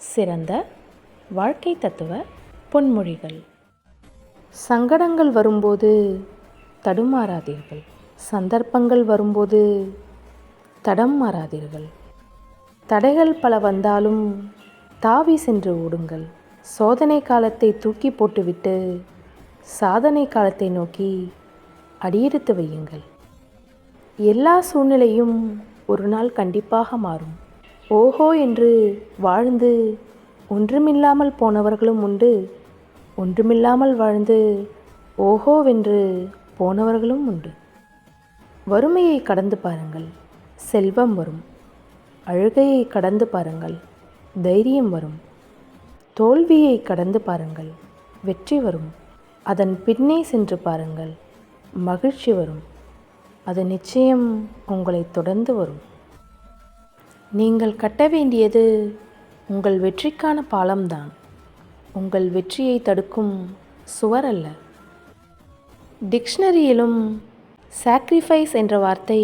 சிறந்த வாழ்க்கை தத்துவ பொன்மொழிகள். சங்கடங்கள் வரும்போது தடுமாறாதீர்கள். சந்தர்ப்பங்கள் வரும்போது தடம் மாறாதீர்கள். தடைகள் பல வந்தாலும் தாவி சென்று ஓடுங்கள். சோதனை காலத்தை தூக்கி போட்டுவிட்டு சாதனை காலத்தை நோக்கி அடியெடுத்து வையுங்கள். எல்லா சூழ்நிலையும் ஒரு நாள் கண்டிப்பாக மாறும். ஓஹோ என்று வாழ்ந்து ஒன்றுமில்லாமல் போனவர்களும் உண்டு, ஒன்றுமில்லாமல் வாழ்ந்து ஓஹோவென்று போனவர்களும் உண்டு. வறுமையை கடந்து பாருங்கள், செல்வம் வரும். அழுகையை கடந்து பாருங்கள், தைரியம் வரும். தோல்வியை கடந்து பாருங்கள், வெற்றி வரும். அதன் பின்னே சென்று பாருங்கள், மகிழ்ச்சி வரும். அது நிச்சயம் உங்களை தொடர்ந்து வரும். நீங்கள் கட்ட வேண்டியது உங்கள் வெற்றிக்கான பாலம்தான், உங்கள் வெற்றியை தடுக்கும் சுவர் அல்ல. டிக்ஷனரியிலும் சாக்ரிஃபைஸ் என்ற வார்த்தை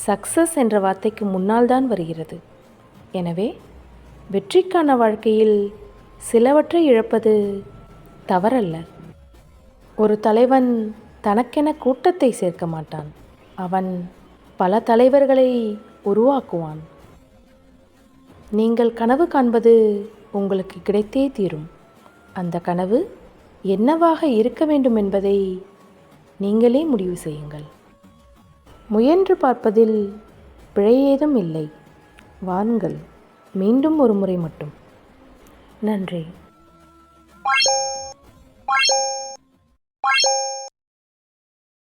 சக்சஸ் என்ற வார்த்தைக்கு முன்னால் தான் வருகிறது. எனவே வெற்றிக்கான வாழ்க்கையில் சிலவற்றை இழப்பது தவறல்ல. ஒரு தலைவன் தனக்கென கூட்டத்தை சேர்க்க மாட்டான், அவன் பல தலைவர்களை உருவாக்குவான். நீங்கள் கனவு காண்பது உங்களுக்கு கிடைத்தே தீரும். அந்த கனவு என்னவாக இருக்க வேண்டும் என்பதை நீங்களே முடிவு செய்யுங்கள். முயன்று பார்ப்பதில் பிழை ஏதும் இல்லை. வாருங்கள், மீண்டும் ஒரு முறை மட்டும். நன்றி.